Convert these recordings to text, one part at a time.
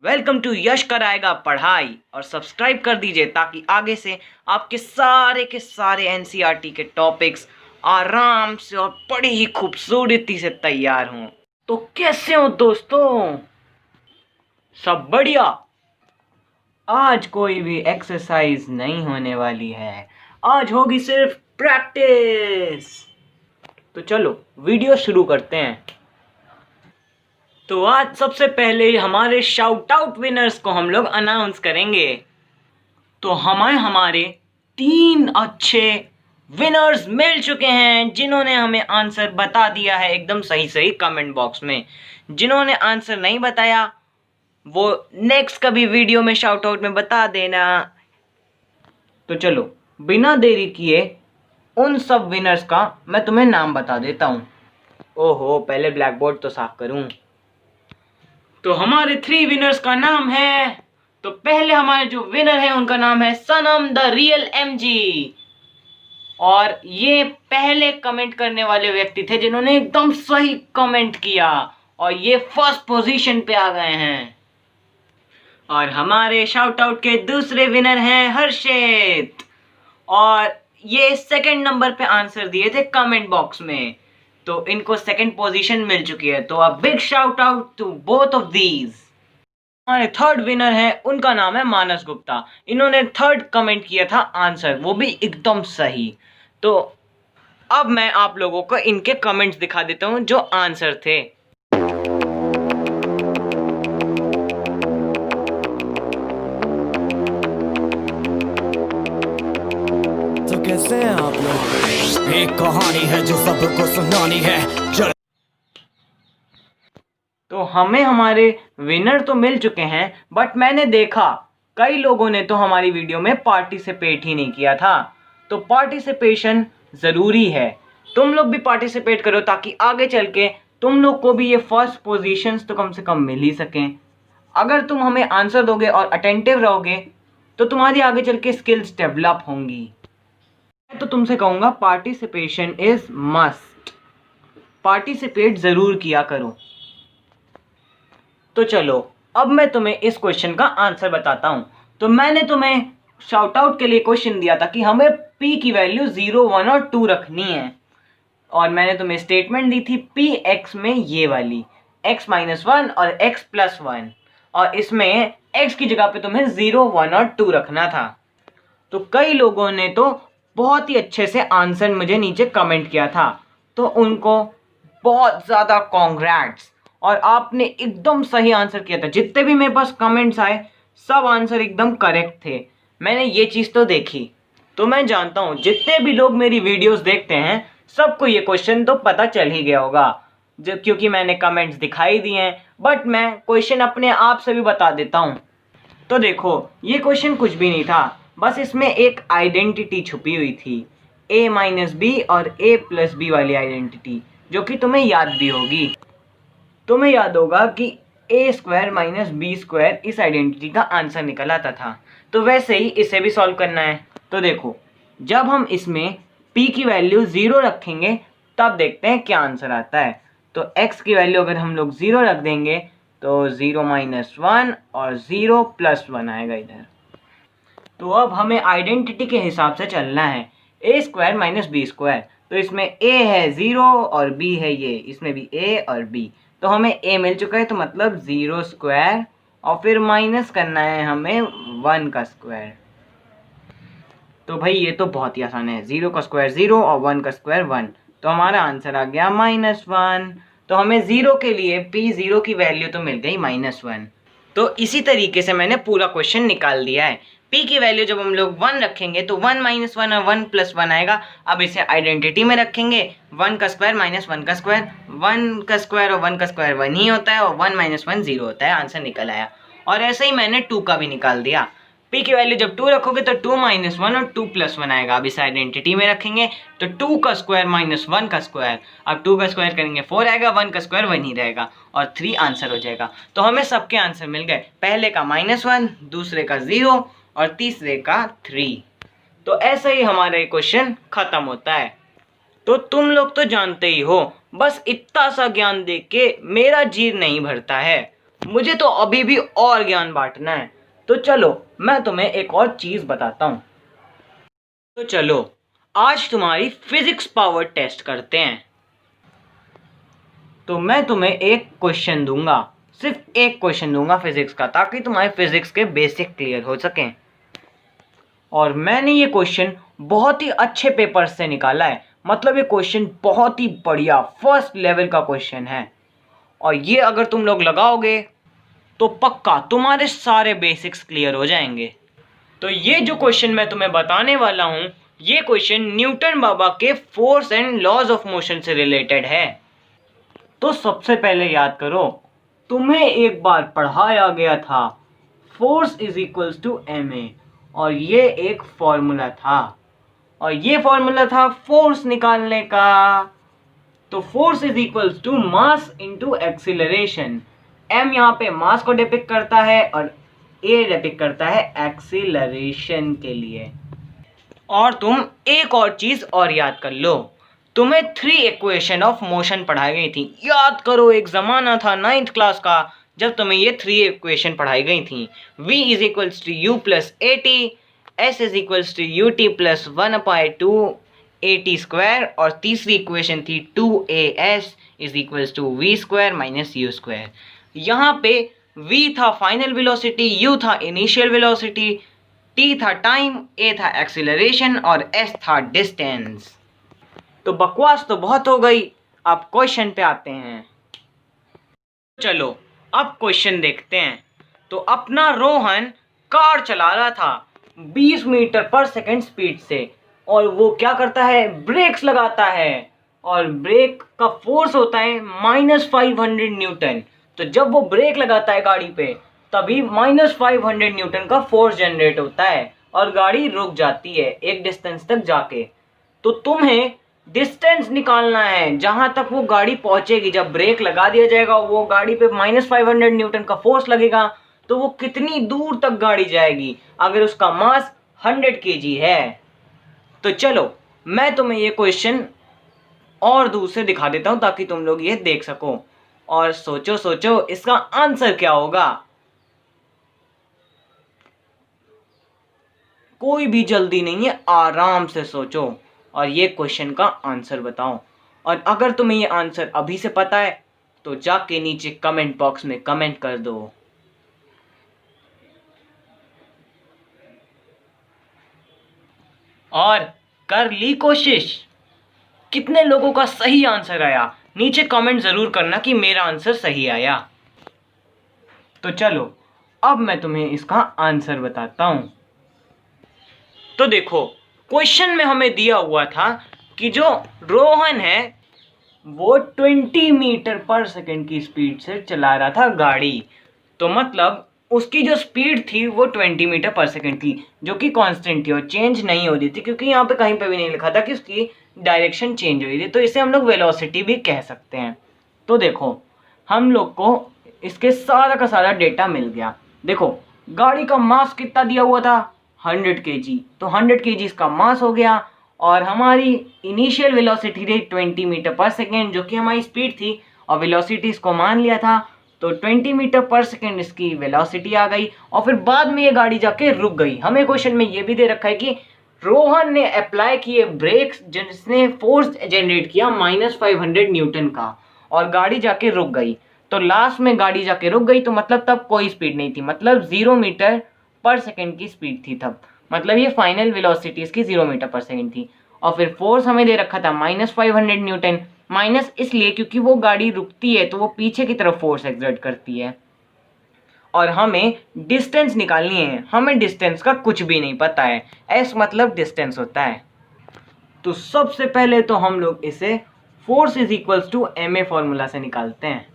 Welcome to यश कराएगा पढ़ाई और सब्सक्राइब कर दीजिए ताकि आगे से आपके सारे के सारे एनसीईआरटी के टॉपिक्स आराम से और बड़ी ही खूबसूरती से तैयार हों। तो कैसे हो दोस्तों? सब बढ़िया? आज कोई भी एक्सरसाइज नहीं होने वाली है, आज होगी सिर्फ प्रैक्टिस। तो चलो वीडियो शुरू करते हैं। तो आज सबसे पहले हमारे शाउट आउट विनर्स को हम लोग अनाउंस करेंगे। तो हमारे 3 अच्छे विनर्स मिल चुके हैं जिन्होंने हमें आंसर बता दिया है एकदम सही सही कमेंट बॉक्स में। जिन्होंने आंसर नहीं बताया वो नेक्स्ट कभी वीडियो में शाउट आउट में बता देना। तो चलो बिना देरी किए उन सब विनर्स का मैं तुम्हें नाम बता देता हूँ। ओहो, पहले ब्लैक बोर्ड तो साफ करूँ। तो हमारे 3 विनर्स का नाम है, तो पहले हमारे जो विनर है उनका नाम है सनम द रियल एमजी। और ये पहले कमेंट करने वाले व्यक्ति थे जिन्होंने एकदम सही कमेंट किया और ये फर्स्ट पोजीशन पे आ गए हैं। और हमारे शाउट आउट के दूसरे विनर हैं हर्षित और ये सेकंड नंबर पे आंसर दिए थे कमेंट बॉक्स में, तो इनको सेकंड पोजीशन मिल चुकी है। तो a big shout out to both of these. हमारे थर्ड विनर है, उनका नाम है मानस गुप्ता। इन्होंने थर्ड कमेंट किया था आंसर, वो भी एकदम सही। तो अब मैं आप लोगों को इनके कमेंट्स दिखा देता हूं जो आंसर थे। तो कैसे हैं आप लोग? एक कहानी है जो सबको सुनानी है। तो हमें हमारे विनर तो मिल चुके हैं, बट मैंने देखा कई लोगों ने तो हमारी वीडियो में पार्टिसिपेट ही नहीं किया था। तो पार्टिसिपेशन ज़रूरी है, तुम लोग भी पार्टिसिपेट करो ताकि आगे चल के तुम लोग को भी ये फर्स्ट पोजीशंस तो कम से कम मिल ही सकें। अगर तुम हमें आंसर दोगे और अटेंटिव रहोगे तो तुम्हारी आगे चल के स्किल्स डेवलप होंगी। मैं तो तुमसे कहूँगा पार्टिसिपेशन इज़ मस्ट, पार्टिसिपेट ज़रूर किया करो। तो चलो अब मैं तुम्हें इस क्वेश्चन का आंसर बताता हूं। तो मैंने तुम्हें शाउट आउट के लिए क्वेश्चन दिया था कि हमें p की वैल्यू 0, 1 और 2 रखनी है, और मैंने तुम्हें स्टेटमेंट दी थी p x में ये वाली x - 1 और x + 1, और इसमें x की जगह पे तुम्हें 0, 1 और 2 रखना था। तो कई लोगों ने तो बहुत ही अच्छे से आंसर मुझे नीचे कमेंट किया था, तो उनको बहुत ज़्यादा कॉन्ग्रेट्स। और आपने एकदम सही आंसर किया था, जितने भी मेरे पास कमेंट्स आए सब आंसर एकदम करेक्ट थे। मैंने ये चीज़ तो देखी, तो मैं जानता हूँ जितने भी लोग मेरी वीडियोस देखते हैं सबको ये क्वेश्चन तो पता चल ही गया होगा, जब क्योंकि मैंने कमेंट्स दिखाई दिए हैं। बट मैं क्वेश्चन अपने आप से भी बता देता हूँ। तो देखो ये क्वेश्चन कुछ भी नहीं था, बस इसमें एक आइडेंटिटी छुपी हुई थी, a - b और a + b वाली आइडेंटिटी, जो कि तुम्हें याद भी होगी। तुम्हें याद होगा कि a² - b² इस आइडेंटिटी का आंसर निकल आता था। तो वैसे ही इसे भी सॉल्व करना है। तो देखो जब हम इसमें p की वैल्यू 0 रखेंगे तब देखते हैं क्या आंसर आता है। तो x की वैल्यू अगर हम लोग 0 रख देंगे तो 0 - 1 और 0 + 1 आएगा इधर। तो अब हमें आइडेंटिटी के हिसाब से चलना है, a² - b²। तो इसमें a है 0 और b है ये, इसमें भी a और b। तो हमें a मिल चुका है, तो मतलब 0² और फिर माइनस करना है हमें 1 का स्क्वायर। तो भाई ये तो बहुत ही आसान है, 0 का स्क्वायर 0 और 1 का स्क्वायर 1। तो हमारा आंसर आ गया -1। तो हमें 0 के लिए p0 की वैल्यू तो मिल गई -1। तो इसी तरीके से मैंने पूरा क्वेश्चन निकाल दिया है। p की वैल्यू जब हम लोग 1 रखेंगे तो 1 - 1 और 1 + 1 आएगा। अब इसे आइडेंटिटी में रखेंगे, 1 का स्क्वायर - 1 का स्क्वायर, 1 का स्क्वायर और 1 का स्क्वायर 1 ही होता है, और 1 - 1 0 होता है। आंसर निकल आया। और ऐसे ही मैंने 2 का भी निकाल दिया। p की वैल्यू जब 2 रखोगे तो 2 - 1 और 2 + 1 आएगा। अब इसे आइडेंटिटी में रखेंगे तो 2 का स्क्वायर - 1 का स्क्वायर, अब 2 का स्क्वायर करेंगे 4 आएगा, 1 का स्क्वायर 1 ही रहेगा और 3 आंसर हो जाएगा। तो हमें सबके आंसर मिल गए, पहले का -1, दूसरे का 0 और तीसरे का 3। तो ऐसे ही हमारा ये क्वेश्चन खत्म होता है। तो तुम लोग तो जानते ही हो, बस इतना सा ज्ञान देख के मेरा जी नहीं भरता है। मुझे तो अभी भी और ज्ञान बांटना है। तो चलो मैं तुम्हें एक और चीज़ बताता हूँ। तो चलो आज तुम्हारी फिजिक्स पावर टेस्ट करते हैं। तो मैं तुम्हें एक क्वेश्चन दूंगा, सिर्फ एक क्वेश्चन दूंगा फिजिक्स का, ताकि तुम्हारे फिजिक्स के बेसिक क्लियर हो सकें। और मैंने ये क्वेश्चन बहुत ही अच्छे पेपर से निकाला है, मतलब ये क्वेश्चन बहुत ही बढ़िया फर्स्ट लेवल का क्वेश्चन है। और ये अगर तुम लोग लगाओगे तो पक्का तुम्हारे सारे बेसिक्स क्लियर हो जाएंगे। तो ये जो क्वेश्चन मैं तुम्हें बताने वाला हूँ, ये क्वेश्चन न्यूटन बाबा के force and laws of motion से रिलेटेड है। तो सबसे पहले याद करो, तुम्हें एक बार पढ़ाया गया था force is equals to ma, और ये एक फॉर्मूला था, और ये फॉर्मूला था फोर्स निकालने का। तो force is equals to mass into acceleration. m यहाँ पे मास को डिपिक्ट करता है और a डिपिक्ट करता है एक्सीलरेशन के लिए। और तुम एक और चीज और याद कर लो, तुम्हें 3 इक्वेशन ऑफ मोशन पढ़ाई गई थी। याद करो, एक ज़माना था 9th क्लास का जब तुम्हें ये 3 इक्वेशन पढ़ाई गई थी। v is equals to U plus A T, S is equals to U T plus 1/2 A T square, और तीसरी इक्वेशन थी 2as is equals to V square minus U square. यहाँ पे v था फाइनल वेलोसिटी, u था initial velocity, t था time, a था acceleration और s था डिस्टेंस। तो बकवास तो बहुत हो गई, अब क्वेश्चन पे आते हैं। चलो अब क्वेश्चन देखते हैं। तो अपना रोहन कार चला रहा था 20 मीटर पर सेकंड स्पीड से, और वो क्या करता है, ब्रेक्स लगाता है, और ब्रेक का फोर्स होता है -500 न्यूटन। तो जब वो ब्रेक लगाता है गाड़ी पे, तभी -500 न्यूटन का फोर्स जनरेट होता है और गाड़ी रुक जाती है एक डिस्टेंस तक जाके। तो तुम्हें डिस्टेंस निकालना है जहां तक वो गाड़ी पहुंचेगी। जब ब्रेक लगा दिया जाएगा, वो गाड़ी पे -500 न्यूटन का फोर्स लगेगा, तो वो कितनी दूर तक गाड़ी जाएगी अगर उसका मास 100 kg है। तो चलो मैं तुम्हें ये क्वेश्चन और दूर से दिखा देता हूं ताकि तुम लोग ये देख सको, और सोचो सोचो इसका आंसर क्या होगा। कोई भी जल्दी नहीं है, आराम से सोचो और ये क्वेश्चन का आंसर बताओ। और अगर तुम्हें ये आंसर अभी से पता है तो जाके नीचे कमेंट बॉक्स में कमेंट कर दो। और कर ली कोशिश? कितने लोगों का सही आंसर आया नीचे कमेंट जरूर करना कि मेरा आंसर सही आया। तो चलो अब मैं तुम्हें इसका आंसर बताता हूं। तो देखो क्वेश्चन में हमें दिया हुआ था कि जो रोहन है वो 20 मीटर पर सेकंड की स्पीड से चला रहा था गाड़ी। तो मतलब उसकी जो स्पीड थी वो 20 मीटर पर सेकंड थी, जो कि कांस्टेंट थी और चेंज नहीं हो रही थी, क्योंकि यहाँ पे कहीं पे भी नहीं लिखा था कि उसकी डायरेक्शन चेंज हो रही थी। तो इसे हम लोग वेलोसिटी भी कह सकते हैं। तो देखो हम लोग को इसके सारा का सारा डेटा मिल गया। देखो गाड़ी का मास कितना दिया हुआ था, 100 kg। तो 100 kg इसका मास हो गया, और हमारी इनिशियल वेलोसिटी थी 20 मीटर पर सेकेंड, जो कि हमारी स्पीड थी, और वेलोसिटी इसको मान लिया था। तो 20 मीटर पर सेकेंड इसकी वेलोसिटी आ गई, और फिर बाद में ये गाड़ी जाके रुक गई। हमें क्वेश्चन में ये भी दे रखा है कि रोहन ने अप्लाई किए ब्रेक्स जिसने फोर्स जनरेट किया -500 न्यूटन का, और गाड़ी जाके रुक गई। तो लास्ट में गाड़ी जाके रुक गई, तो मतलब तब कोई स्पीड नहीं थी, मतलब 0 मीटर पर सेकेंड की स्पीड थी तब, मतलब ये फाइनल वेलोसिटी इसकी 0 मीटर पर सेकेंड थी। और फिर फोर्स हमें दे रखा था -500 न्यूटन, माइनस इसलिए क्योंकि वो गाड़ी रुकती है तो वो पीछे की तरफ फोर्स एक्सर्ट करती है। और हमें डिस्टेंस निकालनी है, हमें डिस्टेंस का कुछ भी नहीं पता है, एस मतलब डिस्टेंस होता है। तो सबसे पहले तो हम लोग इसे force is equals to ma formula से निकालते हैं।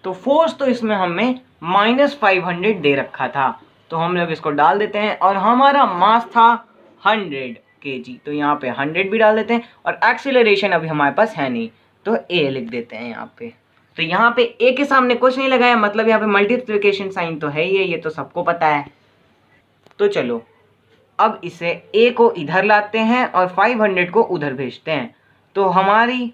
तो फोर्स तो इसमें हमें -500 दे रखा था, तो हम लोग इसको डाल देते हैं, और हमारा मास था 100 kg, तो यहाँ पे 100 भी डाल देते हैं। और एक्सीलरेशन अभी हमारे पास है नहीं, तो a लिख देते हैं यहाँ पे। तो यहाँ पे a के सामने कुछ नहीं लगाया, मतलब यहाँ पे मल्टीप्लिकेशन साइन तो है ही है, ये तो सबको पता है। तो चलो अब इसे a को इधर लाते हैं और 500 को उधर भेजते हैं, तो हमारी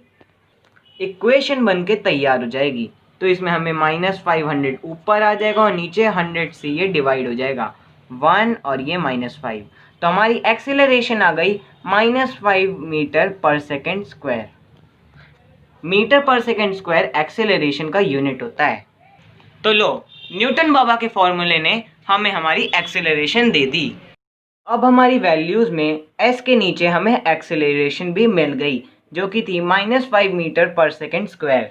इक्वेशन बन के तैयार हो जाएगी। तो इसमें हमें -500 ऊपर आ जाएगा और नीचे 100 से ये डिवाइड हो जाएगा 1 और ये -5। तो हमारी एक्सीलरेशन आ गई -5 मीटर पर सेकेंड स्क्वायर। मीटर पर सेकेंड स्क्वायर एक्सेलरेशन का यूनिट होता है। तो लो, न्यूटन बाबा के फॉर्मूले ने हमें हमारी एक्सेलरेशन दे दी। अब हमारी वैल्यूज़ में s के नीचे हमें एक्सेलरेशन भी मिल गई जो कि थी -5 मीटर पर सेकेंड स्क्वायर।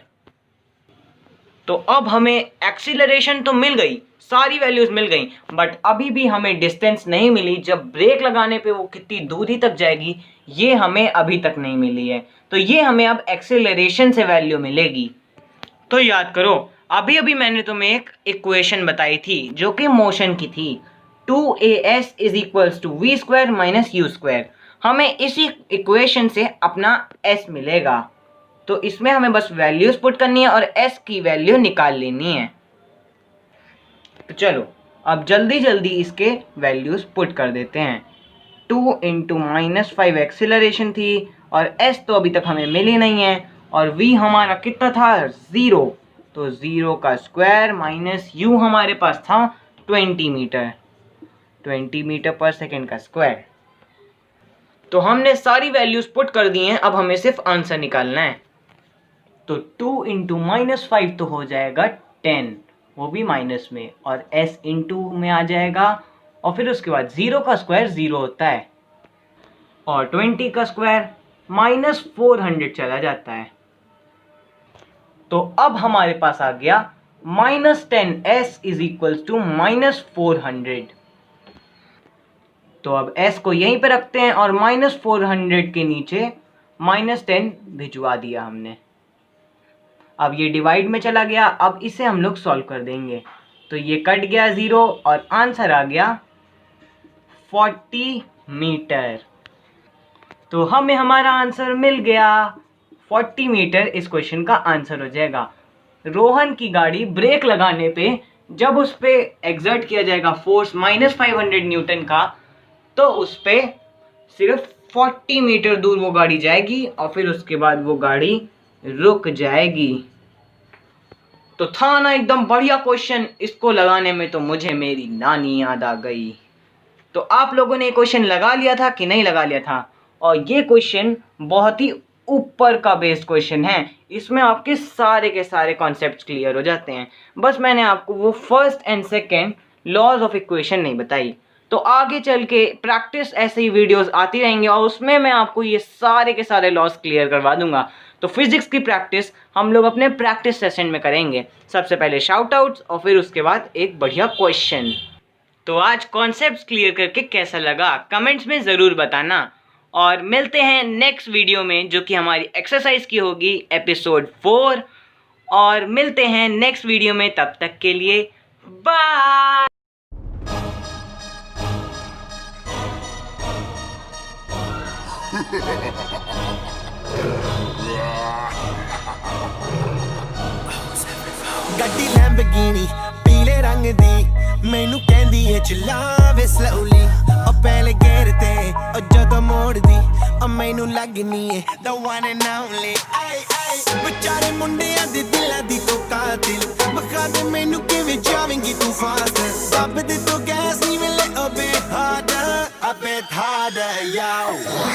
तो अब हमें एक्सीलरेशन तो मिल गई, सारी वैल्यूज़ मिल गई, बट अभी भी हमें डिस्टेंस नहीं मिली। जब ब्रेक लगाने पे वो कितनी दूरी तक जाएगी ये हमें अभी तक नहीं मिली है। तो ये हमें अब एक्सेलरेशन से वैल्यू मिलेगी। तो याद करो, अभी अभी मैंने तुम्हें एक इक्वेशन बताई थी जो कि मोशन की थी, 2as = v² - u²। हमें इसी इक्वेशन से अपना s मिलेगा। तो इसमें हमें बस वैल्यूज पुट करनी है और s की वैल्यू निकाल लेनी है। तो चलो अब जल्दी जल्दी इसके वैल्यूज पुट कर देते हैं। 2 × -5 एक्सीलरेशन थी और s तो अभी तक हमें मिली नहीं है और v हमारा कितना था 0। तो 0 का स्क्वायर माइनस u हमारे पास था 20 मीटर, 20 मीटर पर सेकेंड का स्क्वायर। तो हमने सारी वैल्यूज पुट कर दी हैं, अब हमें सिर्फ आंसर निकालना है। तो 2 × -5 तो हो जाएगा 10, वो भी माइनस में, और s इंटू में आ जाएगा और फिर उसके बाद 0 का स्क्वायर 0 होता है और 20 का स्क्वायर -400 चला जाता है। तो अब हमारे पास आ गया -10s = -400। तो अब s को यहीं पे रखते हैं और -400 के नीचे -10 भिजवा दिया हमने। अब ये डिवाइड में चला गया, अब इसे हम लोग सॉल्व कर देंगे। तो ये कट गया 0 और आंसर आ गया 40 मीटर। तो हमें हमारा आंसर मिल गया 40 मीटर। इस क्वेश्चन का आंसर हो जाएगा। रोहन की गाड़ी ब्रेक लगाने पे जब उस पे एक्सर्ट किया जाएगा फोर्स -500 न्यूटन का, तो उस पे सिर्फ 40 मीटर दूर वो गाड़ी जाएगी और फिर उसके बाद वो गाड़ी रुक जाएगी। तो था ना एकदम बढ़िया क्वेश्चन। इसको लगाने में तो मुझे मेरी नानी याद आ गई। तो आप लोगों ने क्वेश्चन लगा लिया था कि नहीं लगा लिया था? और ये क्वेश्चन बहुत ही ऊपर का बेस्ड क्वेश्चन है। इसमें आपके सारे के सारे कॉन्सेप्ट्स क्लियर हो जाते हैं। बस मैंने आपको वो first and second laws of equation नहीं बताई। तो आगे चल के प्रैक्टिस ऐसे ही वीडियोस आती रहेंगी और उसमें मैं आपको ये सारे के सारे लॉज क्लियर करवा दूंगा। तो फिजिक्स की प्रैक्टिस हम लोग अपने प्रैक्टिस सेशन में करेंगे। सबसे पहले शाउट आउट्स और फिर उसके बाद एक बढ़िया क्वेश्चन। तो आज कॉन्सेप्ट्स क्लियर करके कैसा लगा कमेंट्स में ज़रूर बताना। और मिलते हैं नेक्स्ट वीडियो में जो कि हमारी एक्सरसाइज की होगी एपिसोड 4। और मिलते हैं नेक्स्ट वीडियो में, तब तक के लिए बाय। ਗੱਡੀ ਲੈਂਬਗੀਨੀ ਪੀਲੇ ਰੰਗ ਦੀ ਮੈਨੂੰ ਕਹਿੰਦੀ ਏ ਚਲਾਵੇ ਸਲੋਲੀ ਉਹ ਪਹਿਲੇ ਗੇਰ ਤੇ ਉਹ ਜਦੋਂ ਮੋੜਦੀ ਉਹ ਮੈਨੂੰ ਲੱਗਨੀ ਏ the one and only ਆਏ ਆਏ ਵਿਚਾਰੇ ਮੁੰਡਿਆਂ ਦੇ ਦਿਲਾਂ ਦੀ ਤੂੰ ਕਾਤਿਲ ਬਖਾ ਦੇ ਮੈਨੂੰ ਕਿਵੇਂ ਜਾਵੇਂਗੀ ਤੂੰ ਫਾਸਟ ਦੱਬ ਦੇ ਤੂੰ ਗੈਸ ਨਹੀਂ ਮਿਲੇ ਅਬੇ ਹਾਰਡਰ ਯਾਓ